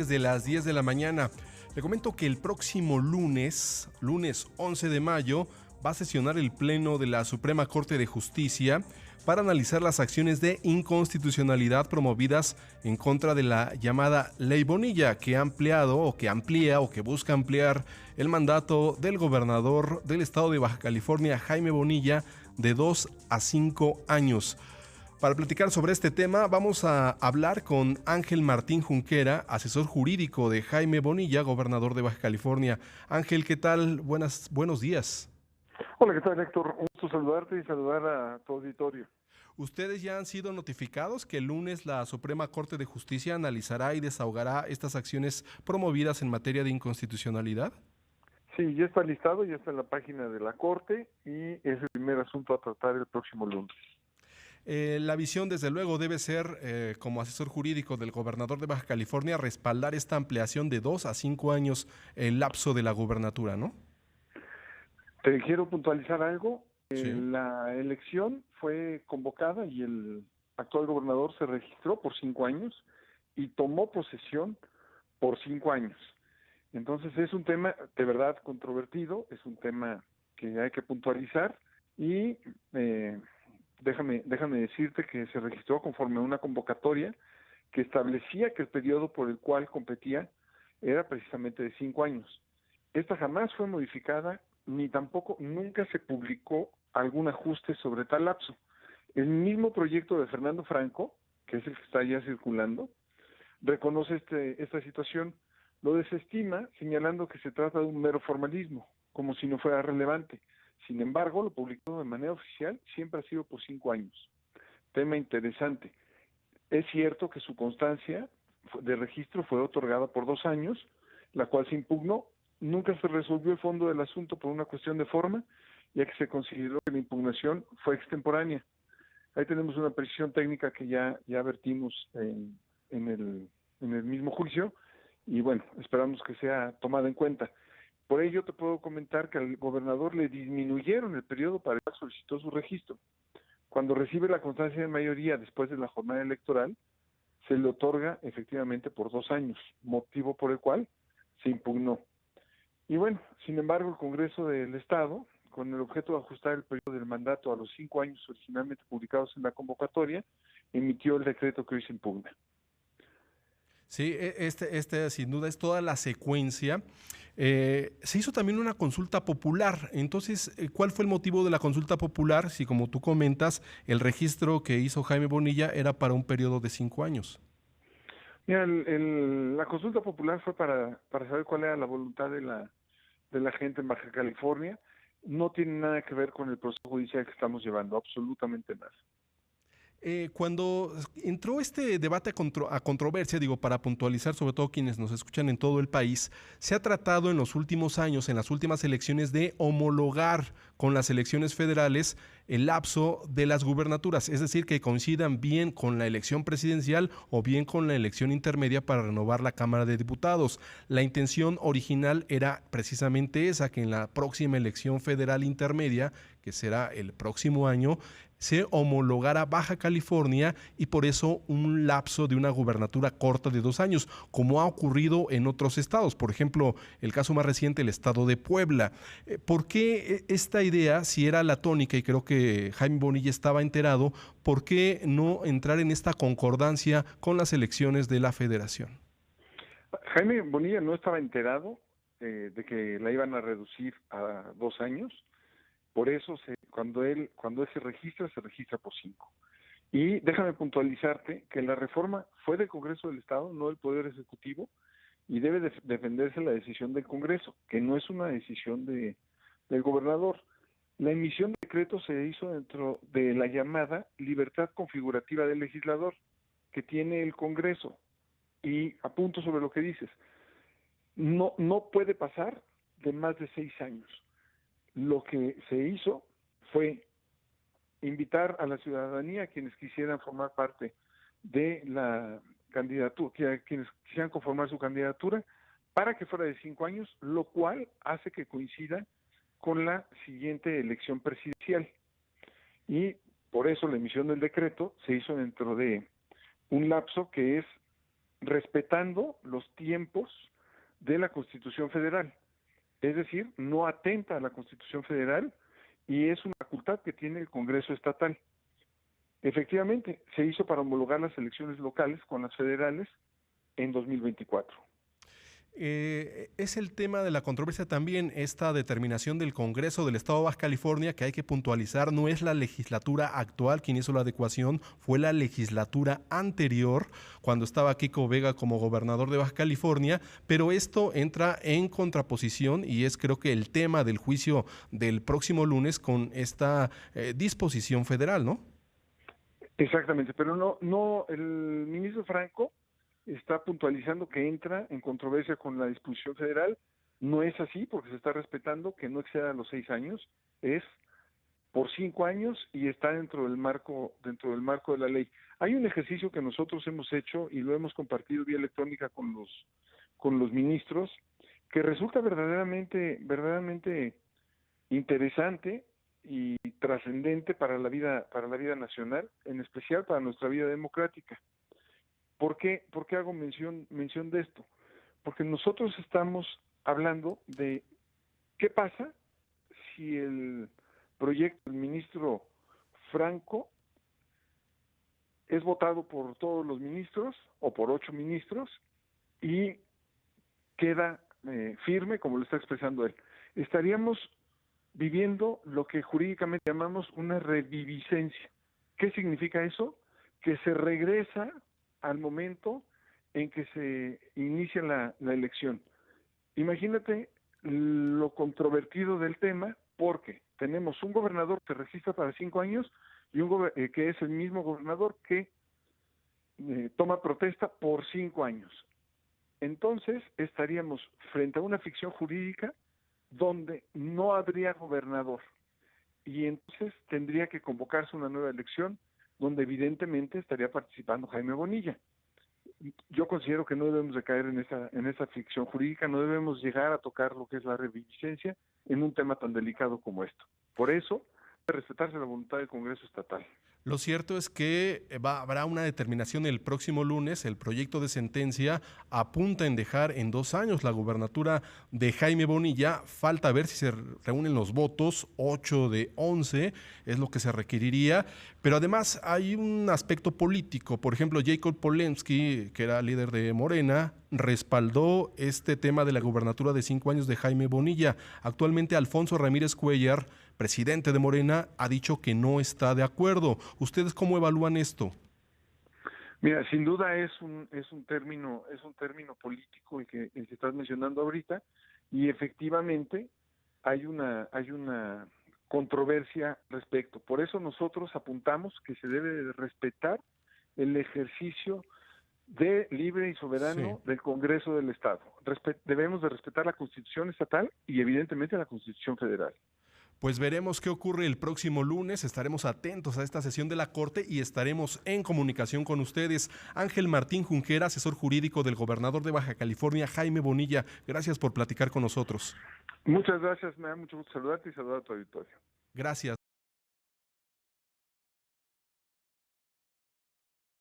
Desde las 10 de la mañana. Le comento que el próximo lunes 11 de mayo, va a sesionar el Pleno de la Suprema Corte de Justicia para analizar las acciones de inconstitucionalidad promovidas en contra de la llamada Ley Bonilla, que ha ampliado o que amplía o que busca ampliar el mandato del gobernador del estado de Baja California, Jaime Bonilla, de 2 a 5 años. Para platicar sobre este tema, vamos a hablar con Ángel Martín Junquera, asesor jurídico de Jaime Bonilla, gobernador de Baja California. Ángel, ¿qué tal? Buenos días. Hola, ¿qué tal, Héctor? Un gusto saludarte y saludar a tu auditorio. ¿Ustedes ya han sido notificados que el lunes la Suprema Corte de Justicia analizará y desahogará estas acciones promovidas en materia de inconstitucionalidad? Sí, ya está listado, ya está en la página de la Corte y es el primer asunto a tratar el próximo lunes. La visión, desde luego, debe ser, como asesor jurídico del gobernador de Baja California, respaldar esta ampliación de 2 a 5 años el lapso de la gubernatura, ¿no? Te quiero puntualizar algo. Sí. La elección fue convocada y el actual gobernador se registró por 5 años y tomó posesión por 5 años. Entonces es un tema de verdad controvertido, es un tema que hay que puntualizar y déjame decirte que se registró conforme a una convocatoria que establecía que el periodo por el cual competía era precisamente de 5 años. Esta jamás fue modificada, ni tampoco nunca se publicó algún ajuste sobre tal lapso. El mismo proyecto de Fernando Franco, que es el que está ya circulando, reconoce esta situación, lo desestima señalando que se trata de un mero formalismo, como si no fuera relevante. Sin embargo, lo publicado de manera oficial siempre ha sido por 5 años. Tema interesante. Es cierto que su constancia de registro fue otorgada por 2 años, la cual se impugnó. Nunca se resolvió el fondo del asunto por una cuestión de forma, ya que se consideró que la impugnación fue extemporánea. Ahí tenemos una precisión técnica que ya vertimos en el mismo juicio y bueno, esperamos que sea tomada en cuenta. Por ello te puedo comentar que al gobernador le disminuyeron el periodo para el cual solicitó su registro. Cuando recibe la constancia de mayoría después de la jornada electoral, se le otorga efectivamente por 2 años, motivo por el cual se impugnó. Y bueno, sin embargo, el Congreso del Estado, con el objeto de ajustar el periodo del mandato a los 5 años originalmente publicados en la convocatoria, emitió el decreto que hoy se impugna. Sí, este sin duda es toda la secuencia. Se hizo también una consulta popular. Entonces, ¿cuál fue el motivo de la consulta popular? Si, como tú comentas, el registro que hizo Jaime Bonilla era para un periodo de 5 años. Mira, la consulta popular fue para saber cuál era la voluntad de la gente en Baja California. No tiene nada que ver con el proceso judicial que estamos llevando, absolutamente nada. Cuando entró este debate a controversia, digo, para puntualizar sobre todo quienes nos escuchan en todo el país, se ha tratado en los últimos años, en las últimas elecciones, de homologar con las elecciones federales el lapso de las gubernaturas, es decir, que coincidan bien con la elección presidencial o bien con la elección intermedia para renovar la Cámara de Diputados. La intención original era precisamente esa, que en la próxima elección federal intermedia, que será el próximo año, se homologara Baja California y por eso un lapso de una gubernatura corta de 2 años, como ha ocurrido en otros estados. Por ejemplo, el caso más reciente, el estado de Puebla. ¿Por qué esta idea, si era la tónica, y creo que Jaime Bonilla estaba enterado, por qué no entrar en esta concordancia con las elecciones de la federación? Jaime Bonilla no estaba enterado de que la iban a reducir a 2 años. Por eso cuando él se registra por 5. Y déjame puntualizarte que la reforma fue del Congreso del Estado, no del Poder Ejecutivo, y debe defenderse la decisión del Congreso, que no es una decisión del gobernador. La emisión de decreto se hizo dentro de la llamada libertad configurativa del legislador que tiene el Congreso. Y apunto sobre lo que dices. No puede pasar de más de 6 años. Lo que se hizo fue invitar a la ciudadanía, a quienes quisieran formar parte de la candidatura, quienes quisieran conformar su candidatura, para que fuera de 5 años, lo cual hace que coincida con la siguiente elección presidencial. Y por eso la emisión del decreto se hizo dentro de un lapso que es respetando los tiempos de la Constitución Federal. Es decir, no atenta a la Constitución Federal y es una facultad que tiene el Congreso Estatal. Efectivamente, se hizo para homologar las elecciones locales con las federales en 2024. Es el tema de la controversia también, esta determinación del Congreso del Estado de Baja California, que hay que puntualizar, no es la legislatura actual quien hizo la adecuación, fue la legislatura anterior, cuando estaba Kiko Vega como gobernador de Baja California, pero esto entra en contraposición y es creo que el tema del juicio del próximo lunes con esta disposición federal, ¿no? Exactamente, pero no, el ministro Franco está puntualizando que entra en controversia con la disposición federal. No es así, porque se está respetando que no exceda los 6 años, es por 5 años y está dentro del marco de la ley. Hay un ejercicio que nosotros hemos hecho y lo hemos compartido vía electrónica con los ministros, que resulta verdaderamente interesante y trascendente para la vida nacional, en especial para nuestra vida democrática. ¿Por qué hago mención de esto? Porque nosotros estamos hablando de qué pasa si el proyecto del ministro Franco es votado por todos los ministros o por 8 ministros y queda firme como lo está expresando él. Estaríamos viviendo lo que jurídicamente llamamos una reviviscencia. ¿Qué significa eso? Que se regresa al momento en que se inicia la elección. Imagínate lo controvertido del tema, porque tenemos un gobernador que registra para 5 años y que es el mismo gobernador que toma protesta por 5 años. Entonces estaríamos frente a una ficción jurídica donde no habría gobernador y entonces tendría que convocarse una nueva elección donde evidentemente estaría participando Jaime Bonilla. Yo considero que no debemos de caer en esa ficción jurídica, no debemos llegar a tocar lo que es la reviviscencia en un tema tan delicado como esto. Por eso, debe respetarse la voluntad del Congreso Estatal. Lo cierto es que habrá una determinación el próximo lunes. El proyecto de sentencia apunta en dejar en 2 años la gubernatura de Jaime Bonilla. Falta ver si se reúnen los votos, 8 de 11 es lo que se requeriría. Pero además hay un aspecto político. Por ejemplo, Jacob Polensky, que era líder de Morena, respaldó este tema de la gubernatura de 5 años de Jaime Bonilla. Actualmente Alfonso Ramírez Cuellar, presidente de Morena, ha dicho que no está de acuerdo. ¿Ustedes cómo evalúan esto? Mira, sin duda es un término político el que estás mencionando ahorita, y efectivamente hay una controversia respecto. Por eso nosotros apuntamos que se debe de respetar el ejercicio de libre y soberano del Congreso del Estado. Debemos de respetar la Constitución estatal y evidentemente la Constitución federal. Pues veremos qué ocurre el próximo lunes, estaremos atentos a esta sesión de la Corte y estaremos en comunicación con ustedes. Ángel Martín Junquera, asesor jurídico del gobernador de Baja California, Jaime Bonilla, gracias por platicar con nosotros. Muchas gracias, me da mucho gusto saludarte y saludar a tu auditorio. Gracias.